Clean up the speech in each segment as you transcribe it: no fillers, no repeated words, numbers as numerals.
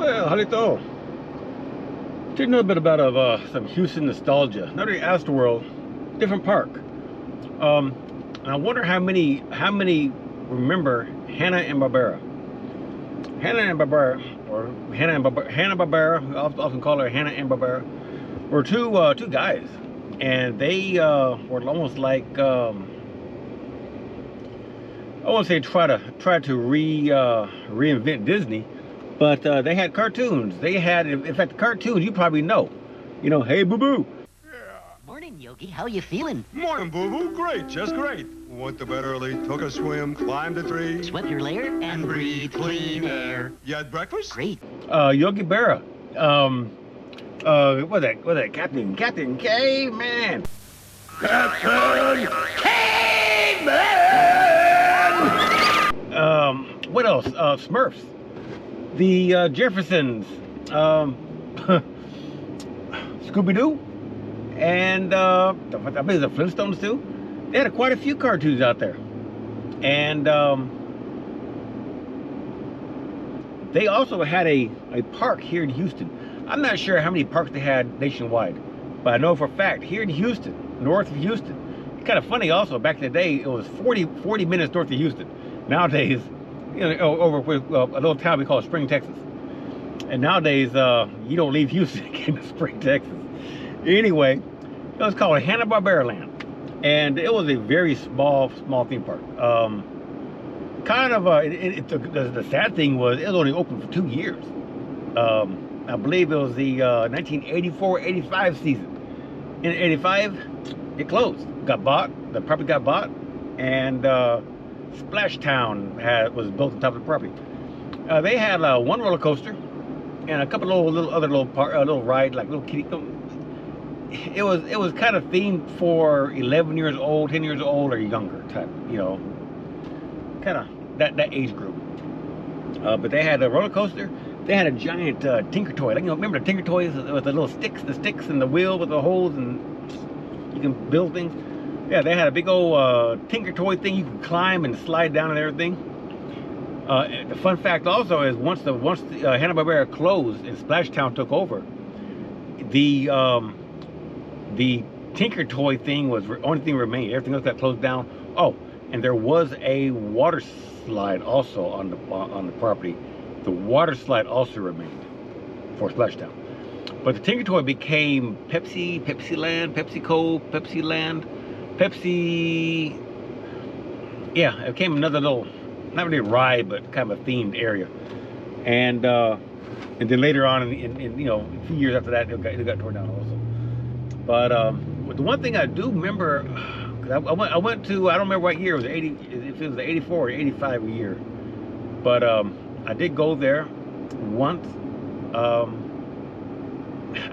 Well, Jalito, tell you a little bit about some Houston nostalgia. Another Astroworld, different park. And I wonder how many remember Hanna and Barbera. Hanna and Barbera, or Hanna Barbera, we often call her Hanna and Barbera, were two guys, and they were almost like I won't say try to reinvent Disney, but they had cartoons. They had, in fact, the cartoons you probably know. You know, hey boo boo. Morning, Yogi. How you feeling? Morning, boo-boo. Great, just great. Went to bed early, took a swim, climbed a tree. Swept your lair and breathe clean air. You had breakfast? Great. Yogi Berra. What's that? Captain Caveman. Captain Caveman. What else? Smurfs. The Jeffersons. Scooby-Doo. And I believe the Flintstones too. They had quite a few cartoons out there. And they also had a park here in Houston. I'm not sure how many parks they had nationwide, but I know for a fact here in Houston, north of Houston. It's kind of funny also, back in the day, it was 40 minutes north of Houston. Nowadays, you know, over with a little town we call Spring, Texas. And nowadays, you don't leave Houston to get to Spring, Texas. Anyway, it was called Hanna-Barbera Land. And it was a very small theme park. The sad thing was it was only open for 2 years. I believe it was the 1984-85 season. In 85, it closed. Got bought. The property got bought, and Splash Town was built on top of the property. They had one roller coaster and a couple of little rides, like little kiddie. It was kind of themed for 11 years old, 10 years old, or younger type, you know, kind of that age group. But they had a roller coaster. They had a giant Tinker Toy. Like, you know, remember the Tinker Toys with the little sticks, and the wheel with the holes, and you can build things. Yeah, they had a big old Tinker Toy thing you could climb and slide down and everything. The fun fact also is once Hanna-Barbera closed and Splash Town took over, the Tinker Toy thing was the only thing remained. Everything else got closed down. Oh, and there was a water slide also on the property. The water slide also remained for Splash Town. But the Tinker Toy became Pepsi-Land, PepsiCo, Pepsi-Land, Pepsi. Yeah, it became another little, not really a ride, but kind of a themed area. And then later on, in you know, a few years after that, it got torn down also. But the one thing I do remember, cause I went to, I don't remember what year, it was if it was 84 or 85 a year. But I did go there once. I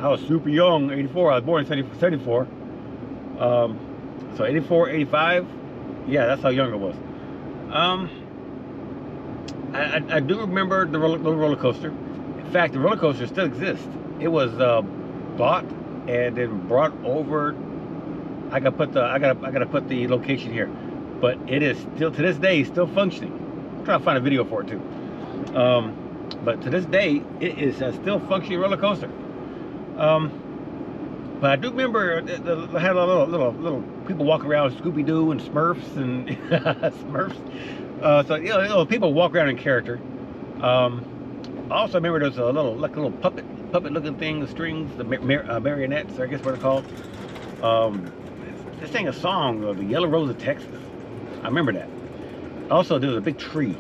was super young, 84, I was born in 74. So 84, 85, yeah, that's how young I was. I do remember the roller coaster. In fact, the roller coaster still exists. It was bought and then brought over. I gotta put the location here, but it is still to this day still functioning. I'm trying to find a video for it too. But to this day, it is a still functioning roller coaster. But I do remember they had a little people walk around with Scooby-Doo and Smurfs and Smurfs. So you know, people walk around in character. I also remember there's a little puppet looking thing, the strings, the marionettes, I guess what they're called. They sang a song of the Yellow Rose of Texas. I remember that. Also, there was a big tree,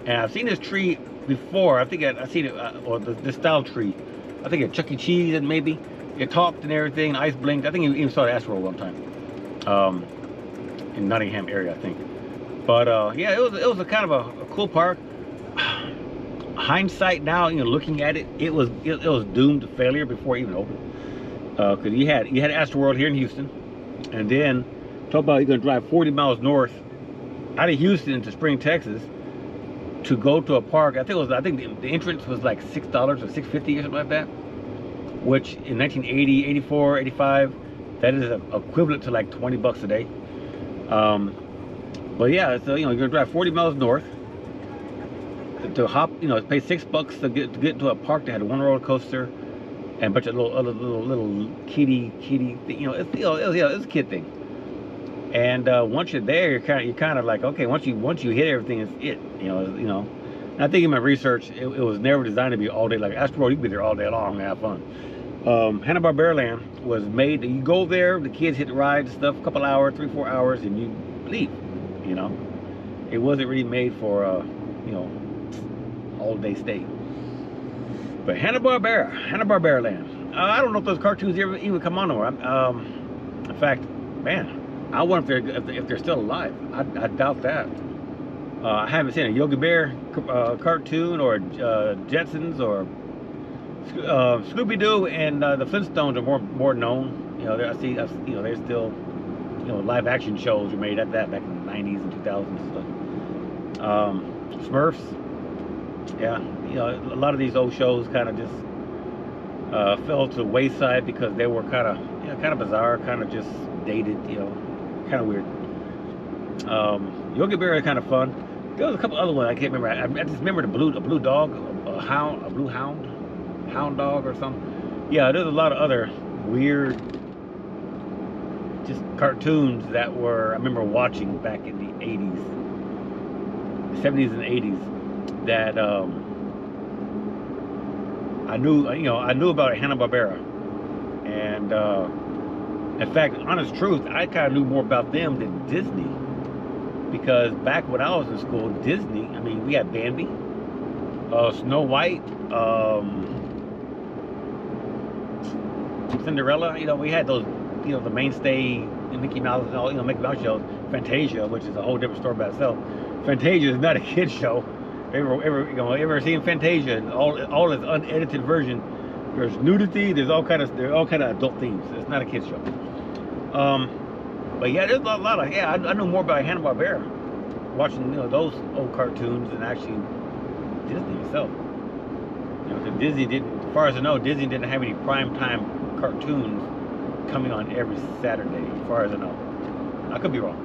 and I've seen this tree before. I think I've seen it, or this style tree. I think at Chuck E. Cheese, and maybe it talked and everything. Ice blinked. I think you even saw the Astroworld one time, in Nottingham area, I think. But yeah, it was a kind of a cool park. Hindsight now, you know, looking at it, it was doomed to failure before it even opened. Because you had Astroworld here in Houston, and then talk about you're gonna drive 40 miles north out of Houston into Spring, Texas, to go to a park. I think the entrance was like $6 or $6.50 or something like that. Which in 1980, 84, 85, that is equivalent to like 20 bucks a day. But yeah, so you know, you're gonna drive 40 miles north, to hop, you know, pay $6 to get into a park that had one roller coaster and a bunch of little kiddie, you know, it's a kid thing. And once you're there, you're kind of like, okay, once you hit everything, it's it, you know. And I think in my research, it was never designed to be all day. Like Astro World, you can be there all day long and have fun. Hanna-Barbera Land was made. You go there, the kids hit the ride and stuff, a couple hours, 3-4 hours, and you leave. You know, it wasn't really made for you know, all day stay. But Hanna-Barbera Land. I don't know if those cartoons ever even come on nowhere. In fact, man, I wonder if they're still alive. I doubt that. I haven't seen a Yogi Bear cartoon or Jetsons or Scooby-Doo, and the Flintstones are more known. You know, I see, you know, there's still, you know, live action shows were made at that back in the 90s and 2000s and stuff. Smurfs, yeah, you know, a lot of these old shows kind of just fell to the wayside because they were kind of bizarre, kind of just dated, you know, kind of weird. Yogi Bear is kind of fun. There was a couple other ones I can't remember. I just remember a blue dog, a blue hound dog or something. Yeah, there's a lot of other weird just cartoons that were, I remember watching back in the 80s, 70s and 80s that I knew about Hanna-Barbera. And in fact, honest truth, I kind of knew more about them than Disney. Because back when I was in school, Disney, I mean, we had Bambi, Snow White, Cinderella, you know, we had those, you know, the mainstay Mickey Mouse, you know, Mickey Mouse shows. Fantasia, which is a whole different story by itself. Fantasia is not a kid show. Ever seen Fantasia? And all its unedited version. There's nudity. There's all kind of adult themes. It's not a kid show. But yeah, there's a lot of, yeah, I know more about Hanna-Barbera watching, you know, those old cartoons than actually Disney itself. You know, because Disney didn't, as far as I know, Disney didn't have any prime time cartoons coming on every Saturday, as far as I know. I could be wrong.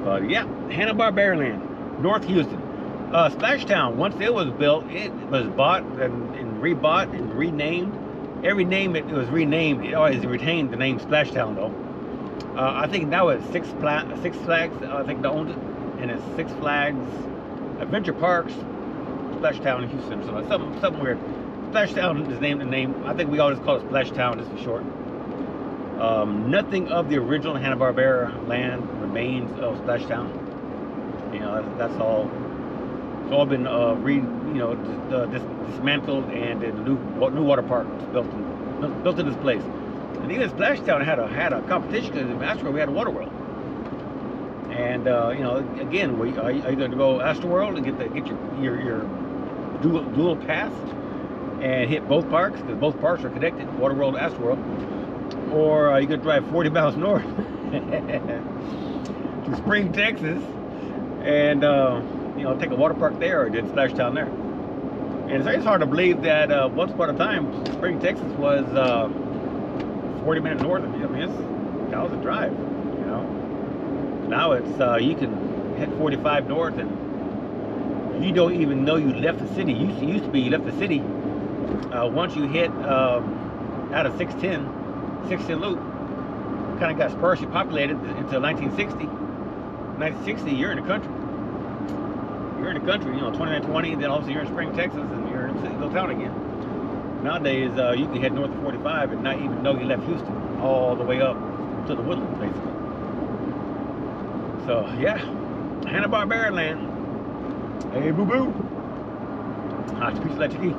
But yeah, Hanna-Barbera Land, North Houston. Splashtown, once it was built, it was bought and rebought and renamed. Every name it was renamed, it always retained the name Splashtown though. I think now it's Six Flags, I think they owned it, and it's Six Flags Adventure Parks, Splashtown in Houston, so something weird. Splashtown is named the name. I think we always call it Splashtown just for short. Nothing of the original Hanna-Barbera land remains of Splashtown. You know, that's all. It's all been dismantled, and a new water park was built in this place. And even Splashtown had a competition because in Astroworld we had a water world. And you know, again, are you going to go Astroworld and get your dual pass and hit both parks, because both parks are connected, Water World and Astroworld, or are you going to drive 40 miles north to Spring, Texas, and you know, take a water park there or did Splashtown there? And it's hard to believe that once upon a time, Spring, Texas was 40 minutes north of you. I mean, that was a drive, you know. Now it's, you can hit 45 north and you don't even know you left the city. Used to be you left the city. Once you hit out of 610 loop, kind of got sparsely populated until 1960. 1960, you're in the country. You're in the country, you know, 2920, then all of a sudden you're in Spring, Texas, and you're in a little town again. Nowadays, you can head north of 45 and not even know you left Houston, all the way up to the woodlands, basically. So, yeah, Hanna-Barbera Land. Hey, boo-boo. Hot speech, let you key.